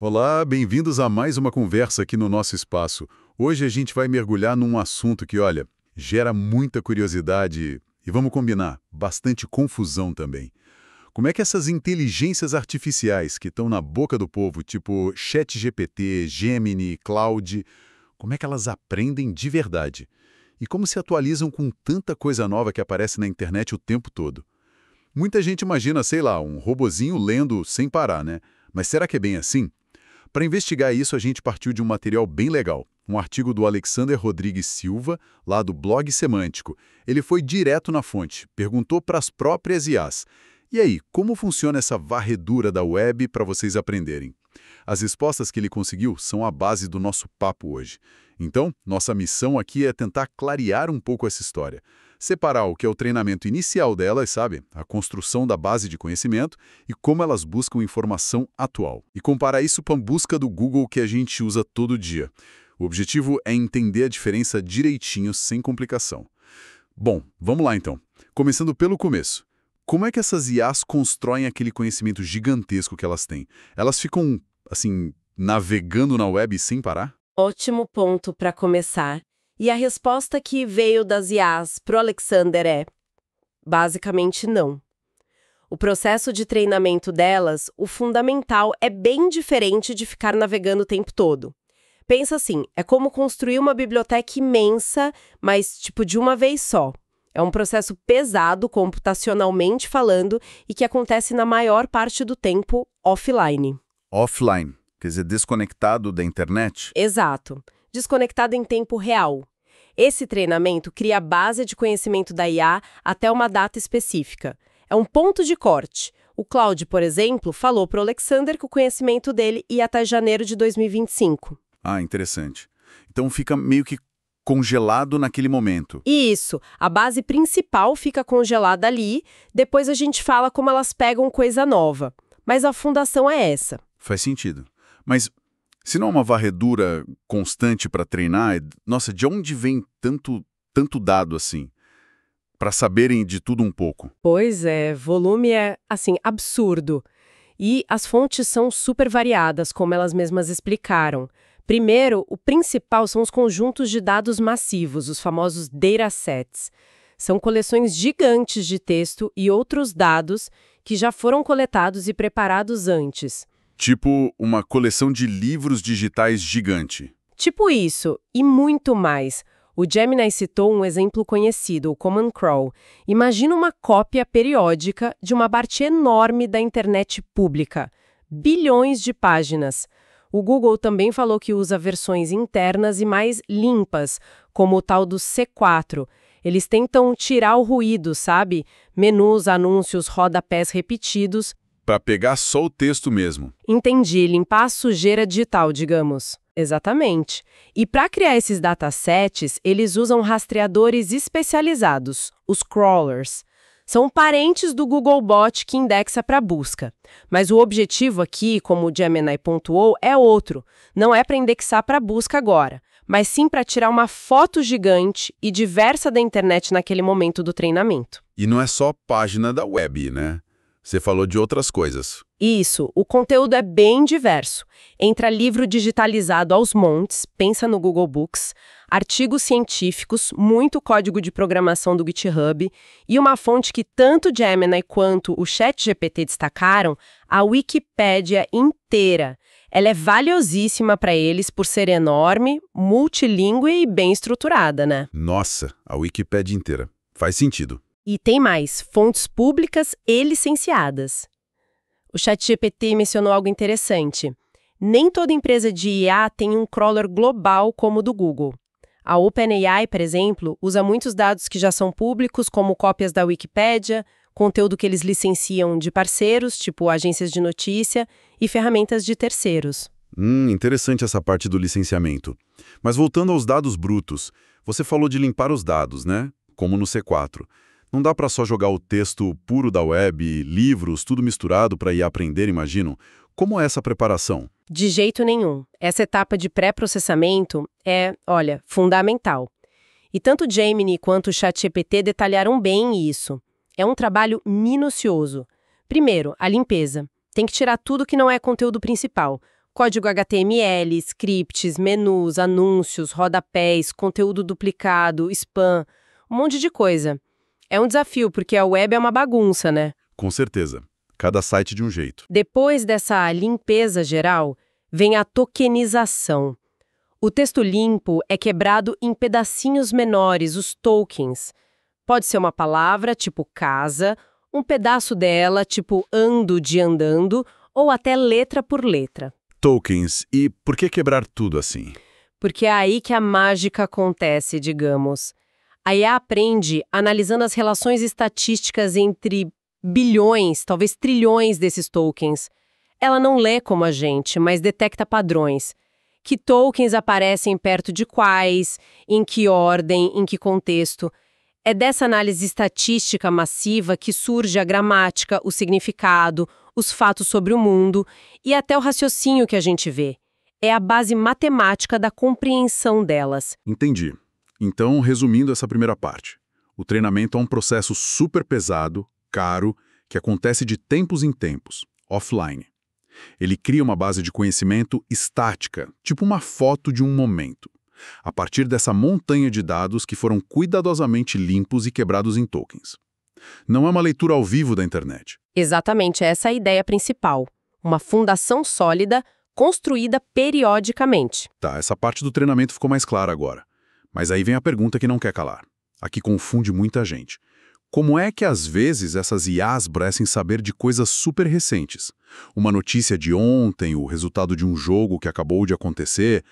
Olá, bem-vindos a mais uma conversa aqui no nosso espaço. Hoje a gente vai mergulhar num assunto que, olha, gera muita curiosidade e, vamos combinar, bastante confusão também. Como é que essas inteligências artificiais que estão na boca do povo, tipo ChatGPT, Gemini, Claude, como é que elas aprendem de verdade? E como se atualizam com tanta coisa nova que aparece na internet o tempo todo? Muita gente imagina, sei lá, um robozinho lendo sem parar, né? Mas será que é bem assim? Para investigar isso, a gente partiu de um material bem legal, um artigo do Alexander Rodrigues Silva, lá do Blog Semântico. Ele foi direto na fonte, perguntou para as próprias IAs. E aí, como funciona essa varredura da web para vocês aprenderem? As respostas que ele conseguiu são a base do nosso papo hoje. Então, nossa missão aqui é tentar clarear um pouco essa história. Separar o que é o treinamento inicial delas, sabe? A construção da base de conhecimento e como elas buscam informação atual. E comparar isso com a busca do Google que a gente usa todo dia. O objetivo é entender a diferença direitinho, sem complicação. Bom, vamos lá então. Começando pelo começo. Como é que essas IAs constroem aquele conhecimento gigantesco que elas têm? Elas ficam, assim, navegando na web sem parar? Ótimo ponto para começar. E a resposta que veio das IAs para o Alexander é: basicamente não. O processo de treinamento delas, o fundamental, é bem diferente de ficar navegando o tempo todo. Pensa assim, é como construir uma biblioteca imensa, mas tipo de uma vez só. É um processo pesado, computacionalmente falando, e que acontece na maior parte do tempo offline. Offline, quer dizer, desconectado da internet? Exato. Desconectado em tempo real. Esse treinamento cria a base de conhecimento da IA até uma data específica. É um ponto de corte. O Claude, por exemplo, falou para o Alexander que o conhecimento dele ia até janeiro de 2025. Ah, interessante. Então fica meio que congelado naquele momento. Isso, a base principal fica congelada ali, depois a gente fala como elas pegam coisa nova. Mas a fundação é essa. Faz sentido. Mas se não é uma varredura constante para treinar, nossa, de onde vem tanto dado assim? Para saberem de tudo um pouco. Pois é, volume é, assim, absurdo. E as fontes são super variadas, como elas mesmas explicaram. Primeiro, o principal são os conjuntos de dados massivos, os famosos datasets. São coleções gigantes de texto e outros dados que já foram coletados e preparados antes. Tipo uma coleção de livros digitais gigante. Tipo isso, e muito mais. O Gemini citou um exemplo conhecido, o Common Crawl. Imagina uma cópia periódica de uma parte enorme da internet pública. Bilhões de páginas. O Google também falou que usa versões internas e mais limpas, como o tal do C4. Eles tentam tirar o ruído, sabe? Menus, anúncios, rodapés repetidos. Para pegar só o texto mesmo. Entendi, limpar a sujeira digital, digamos. Exatamente. E para criar esses datasets, eles usam rastreadores especializados, os crawlers. São parentes do Googlebot que indexa para busca. Mas o objetivo aqui, como o Gemini pontuou, é outro. Não é para indexar para busca agora, mas sim para tirar uma foto gigante e diversa da internet naquele momento do treinamento. E não é só página da web, né? Você falou de outras coisas. Isso, o conteúdo é bem diverso. Entra livro digitalizado aos montes, pensa no Google Books, artigos científicos, muito código de programação do GitHub e uma fonte que tanto Gemini quanto o ChatGPT destacaram, a Wikipédia inteira. Ela é valiosíssima para eles por ser enorme, multilingüe e bem estruturada, né? Nossa, a Wikipédia inteira. Faz sentido. E tem mais, fontes públicas e licenciadas. O ChatGPT mencionou algo interessante. Nem toda empresa de IA tem um crawler global como o do Google. A OpenAI, por exemplo, usa muitos dados que já são públicos, como cópias da Wikipédia, conteúdo que eles licenciam de parceiros, tipo agências de notícia, e ferramentas de terceiros. Interessante essa parte do licenciamento. Mas voltando aos dados brutos, você falou de limpar os dados, né? Como no C4. Não dá para só jogar o texto puro da web, livros, tudo misturado para ir aprender, imagino. Como é essa preparação? De jeito nenhum. Essa etapa de pré-processamento é, olha, fundamental. E tanto o Gemini quanto o ChatGPT detalharam bem isso. É um trabalho minucioso. Primeiro, a limpeza. Tem que tirar tudo que não é conteúdo principal. Código HTML, scripts, menus, anúncios, rodapés, conteúdo duplicado, spam, um monte de coisa. É um desafio, porque a web é uma bagunça, né? Com certeza. Cada site de um jeito. Depois dessa limpeza geral, vem a tokenização. O texto limpo é quebrado em pedacinhos menores, os tokens. Pode ser uma palavra, tipo casa, um pedaço dela, tipo ando de andando, ou até letra por letra. Tokens. E por que quebrar tudo assim? Porque é aí que a mágica acontece, digamos. A IA aprende analisando as relações estatísticas entre bilhões, talvez trilhões desses tokens. Ela não lê como a gente, mas detecta padrões. Que tokens aparecem perto de quais, em que ordem, em que contexto. É dessa análise estatística massiva que surge a gramática, o significado, os fatos sobre o mundo e até o raciocínio que a gente vê. É a base matemática da compreensão delas. Entendi. Então, resumindo essa primeira parte, o treinamento é um processo super pesado, caro, que acontece de tempos em tempos, offline. Ele cria uma base de conhecimento estática, tipo uma foto de um momento, a partir dessa montanha de dados que foram cuidadosamente limpos e quebrados em tokens. Não é uma leitura ao vivo da internet. Exatamente, essa é a ideia principal. Uma fundação sólida, construída periodicamente. Tá, essa parte do treinamento ficou mais clara agora. Mas aí vem a pergunta que não quer calar. A que confunde muita gente. Como é que às vezes essas IAs parecem saber de coisas super recentes? Uma notícia de ontem, o resultado de um jogo que acabou de acontecer.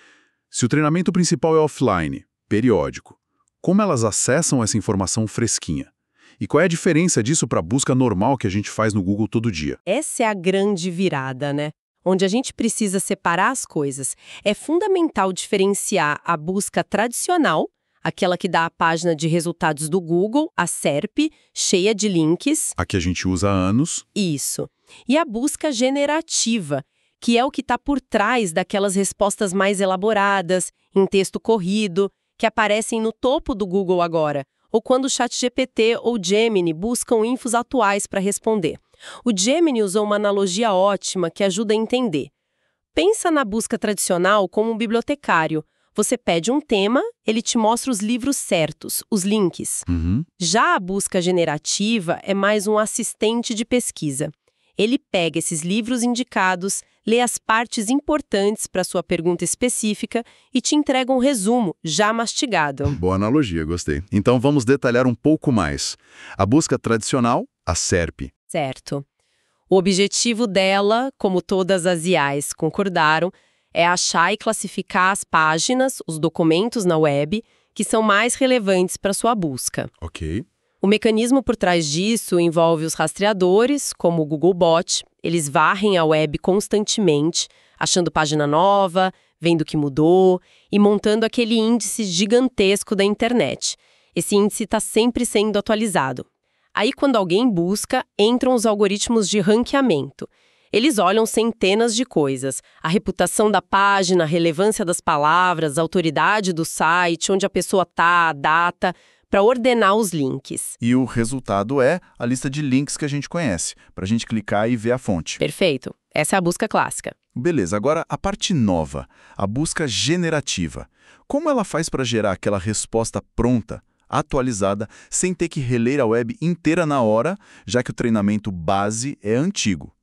Se o treinamento principal é offline, periódico, como elas acessam essa informação fresquinha? E qual é a diferença disso para a busca normal que a gente faz no Google todo dia? Essa é a grande virada, né? Onde a gente precisa separar as coisas. É fundamental diferenciar a busca tradicional, aquela que dá a página de resultados do Google, a SERP, cheia de links. A que a gente usa há anos. Isso. E a busca generativa, que é o que está por trás daquelas respostas mais elaboradas, em texto corrido, que aparecem no topo do Google agora, ou quando o ChatGPT ou Gemini buscam infos atuais para responder. O Gemini usou uma analogia ótima que ajuda a entender. Pensa na busca tradicional como um bibliotecário. Você pede um tema, ele te mostra os livros certos, os links. Já a busca generativa é mais um assistente de pesquisa. Ele pega esses livros indicados, lê as partes importantes para sua pergunta específica e te entrega um resumo já mastigado. Boa analogia, gostei. Então vamos detalhar um pouco mais. A busca tradicional, a SERP. Certo. O objetivo dela, como todas as IAs concordaram, é achar e classificar as páginas, os documentos na web, que são mais relevantes para sua busca. Ok. O mecanismo por trás disso envolve os rastreadores, como o Googlebot. Eles varrem a web constantemente, achando página nova, vendo o que mudou e montando aquele índice gigantesco da internet. Esse índice está sempre sendo atualizado. Aí, quando alguém busca, entram os algoritmos de ranqueamento. Eles olham centenas de coisas. A reputação da página, a relevância das palavras, a autoridade do site, onde a pessoa está, a data, para ordenar os links. E o resultado é a lista de links que a gente conhece, para a gente clicar e ver a fonte. Perfeito. Essa é a busca clássica. Beleza, agora a parte nova, a busca generativa. Como ela faz para gerar aquela resposta pronta, atualizada, sem ter que reler a web inteira na hora, já que o treinamento base é antigo?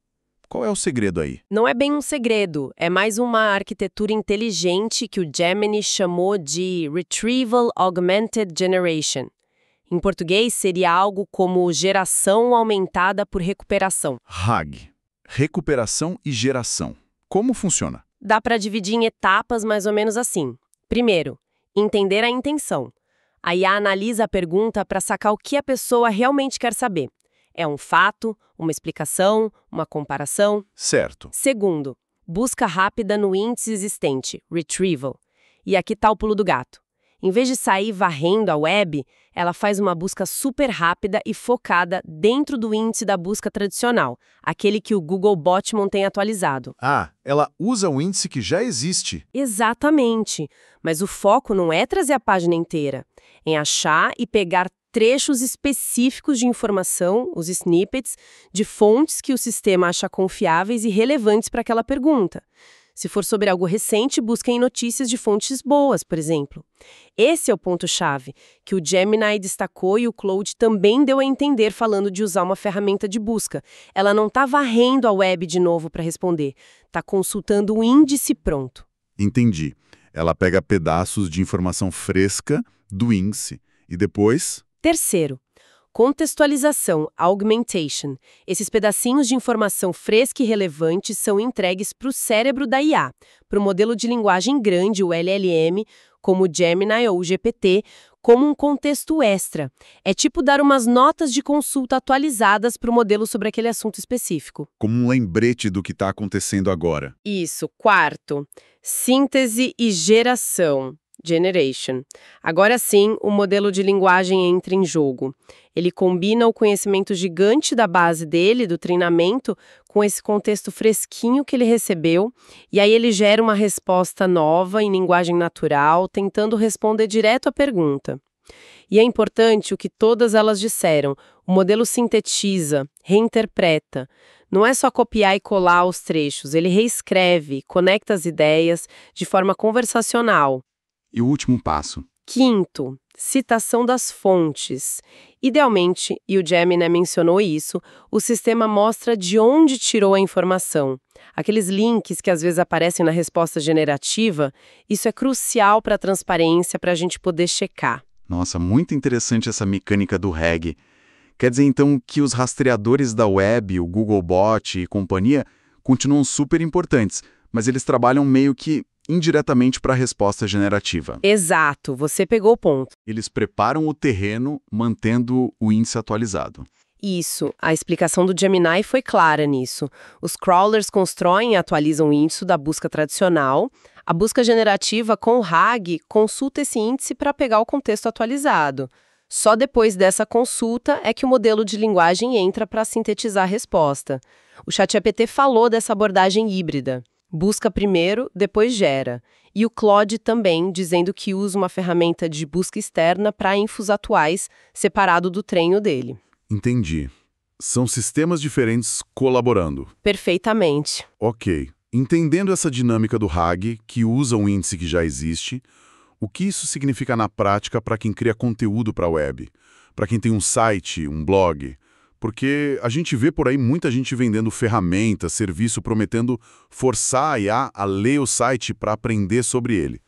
Qual é o segredo aí? Não é bem um segredo, é mais uma arquitetura inteligente que o Gemini chamou de Retrieval Augmented Generation. Em português, seria algo como geração aumentada por recuperação. RAG. Recuperação e geração. Como funciona? Dá para dividir em etapas mais ou menos assim. Primeiro, entender a intenção. A IA analisa a pergunta para sacar o que a pessoa realmente quer saber. É um fato, uma explicação, uma comparação? Certo. Segundo, busca rápida no índice existente, retrieval. E aqui está o pulo do gato. Em vez de sair varrendo a web, ela faz uma busca super rápida e focada dentro do índice da busca tradicional, aquele que o Googlebot tem atualizado. Ah, ela usa o índice que já existe. Exatamente. Mas o foco não é trazer a página inteira, é achar e pegar trechos específicos de informação, os snippets, de fontes que o sistema acha confiáveis e relevantes para aquela pergunta. Se for sobre algo recente, busque em notícias de fontes boas, por exemplo. Esse é o ponto-chave, que o Gemini destacou e o Claude também deu a entender falando de usar uma ferramenta de busca. Ela não está varrendo a web de novo para responder, está consultando o índice pronto. Entendi. Ela pega pedaços de informação fresca do índice e depois... Terceiro, contextualização, augmentation. Esses pedacinhos de informação fresca e relevante são entregues para o cérebro da IA, para o modelo de linguagem grande, o LLM, como o Gemini ou o GPT, como um contexto extra. É tipo dar umas notas de consulta atualizadas para o modelo sobre aquele assunto específico. Como um lembrete do que está acontecendo agora. Isso. Quarto, síntese e geração. Generation. Agora sim, o modelo de linguagem entra em jogo. Ele combina o conhecimento gigante da base dele, do treinamento, com esse contexto fresquinho que ele recebeu, e aí ele gera uma resposta nova em linguagem natural, tentando responder direto à pergunta. E é importante o que todas elas disseram. O modelo sintetiza, reinterpreta. Não é só copiar e colar os trechos, ele reescreve, conecta as ideias de forma conversacional. E o último passo? Quinto, citação das fontes. Idealmente, e o Gemini mencionou isso, o sistema mostra de onde tirou a informação. Aqueles links que às vezes aparecem na resposta generativa, isso é crucial para a transparência, para a gente poder checar. Nossa, muito interessante essa mecânica do RAG. Quer dizer, então, que os rastreadores da web, o Googlebot e companhia, continuam super importantes, mas eles trabalham meio que indiretamente para a resposta generativa. Exato, você pegou o ponto. Eles preparam o terreno mantendo o índice atualizado. Isso, a explicação do Gemini foi clara nisso. Os crawlers constroem e atualizam o índice da busca tradicional. A busca generativa com o RAG consulta esse índice para pegar o contexto atualizado. Só depois dessa consulta é que o modelo de linguagem entra para sintetizar a resposta. O ChatGPT falou dessa abordagem híbrida. Busca primeiro, depois gera. E o Claude também, dizendo que usa uma ferramenta de busca externa para infos atuais, separado do treino dele. Entendi. São sistemas diferentes colaborando. Perfeitamente. Ok. Entendendo essa dinâmica do RAG, que usa um índice que já existe, o que isso significa na prática para quem cria conteúdo para a web? Para quem tem um site, um blog? Porque a gente vê por aí muita gente vendendo ferramentas, serviço, prometendo forçar a IA a ler o site para aprender sobre ele.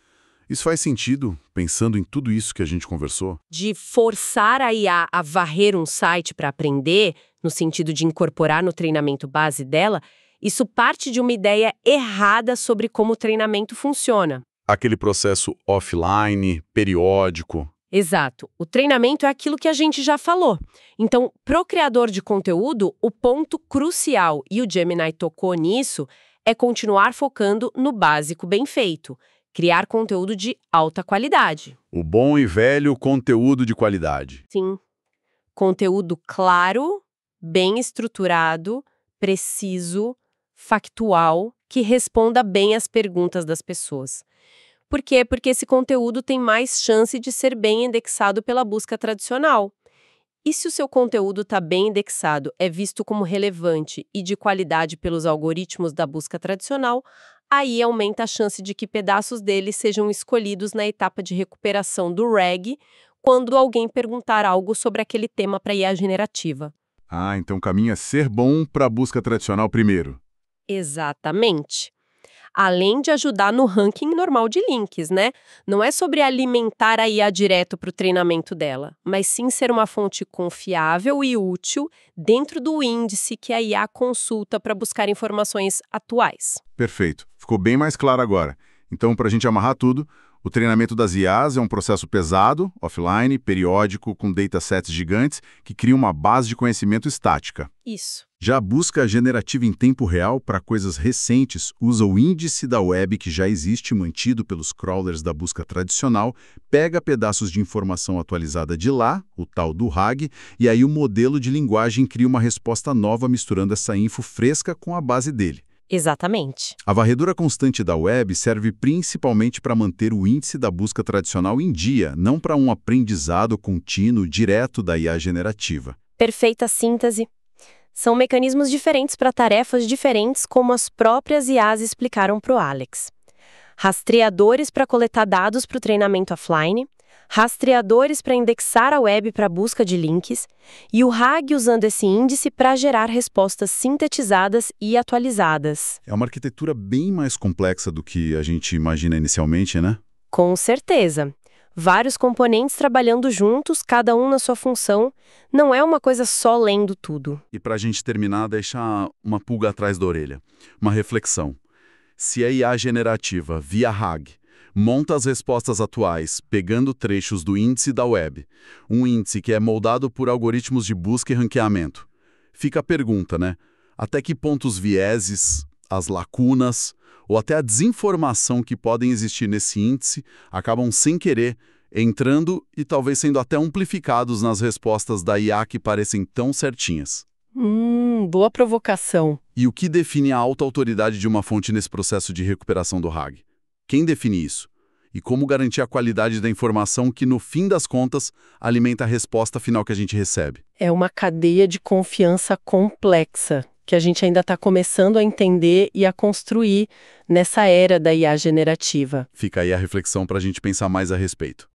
Isso faz sentido, pensando em tudo isso que a gente conversou? De forçar a IA a varrer um site para aprender, no sentido de incorporar no treinamento base dela, isso parte de uma ideia errada sobre como o treinamento funciona. Aquele processo offline, periódico. Exato. O treinamento é aquilo que a gente já falou. Então, pro criador de conteúdo, o ponto crucial, e o Gemini tocou nisso, é continuar focando no básico bem feito. Criar conteúdo de alta qualidade. O bom e velho conteúdo de qualidade. Sim. Conteúdo claro, bem estruturado, preciso, factual, que responda bem às perguntas das pessoas. Por quê? Porque esse conteúdo tem mais chance de ser bem indexado pela busca tradicional. E se o seu conteúdo está bem indexado, é visto como relevante e de qualidade pelos algoritmos da busca tradicional, aí aumenta a chance de que pedaços dele sejam escolhidos na etapa de recuperação do RAG, quando alguém perguntar algo sobre aquele tema para IA generativa. Ah, então o caminho é ser bom para a busca tradicional primeiro. Exatamente. Além de ajudar no ranking normal de links, né? Não é sobre alimentar a IA direto para o treinamento dela, mas sim ser uma fonte confiável e útil dentro do índice que a IA consulta para buscar informações atuais. Perfeito. Ficou bem mais claro agora. Então, para a gente amarrar tudo, o treinamento das IAs é um processo pesado, offline, periódico, com datasets gigantes, que cria uma base de conhecimento estática. Isso. Já a busca generativa em tempo real para coisas recentes usa o índice da web que já existe mantido pelos crawlers da busca tradicional, pega pedaços de informação atualizada de lá, o tal do RAG, e aí o modelo de linguagem cria uma resposta nova misturando essa info fresca com a base dele. Exatamente. A varredura constante da web serve principalmente para manter o índice da busca tradicional em dia, não para um aprendizado contínuo direto da IA generativa. Perfeita síntese. São mecanismos diferentes para tarefas diferentes, como as próprias IAs explicaram para o Alex. Rastreadores para coletar dados para o treinamento offline, rastreadores para indexar a web para busca de links, e o RAG usando esse índice para gerar respostas sintetizadas e atualizadas. É uma arquitetura bem mais complexa do que a gente imagina inicialmente, né? Com certeza. Vários componentes trabalhando juntos, cada um na sua função, não é uma coisa só lendo tudo. E para a gente terminar, deixar uma pulga atrás da orelha. Uma reflexão. Se a IA generativa, via RAG, monta as respostas atuais, pegando trechos do índice da web, um índice que é moldado por algoritmos de busca e ranqueamento, fica a pergunta, né? Até que ponto os vieses, as lacunas ou até a desinformação que podem existir nesse índice acabam sem querer entrando e talvez sendo até amplificados nas respostas da IA que parecem tão certinhas. Boa provocação. E o que define a alta autoridade de uma fonte nesse processo de recuperação do RAG? Quem define isso? E como garantir a qualidade da informação que, no fim das contas, alimenta a resposta final que a gente recebe? É uma cadeia de confiança complexa, que a gente ainda está começando a entender e a construir nessa era da IA generativa. Fica aí a reflexão para a gente pensar mais a respeito.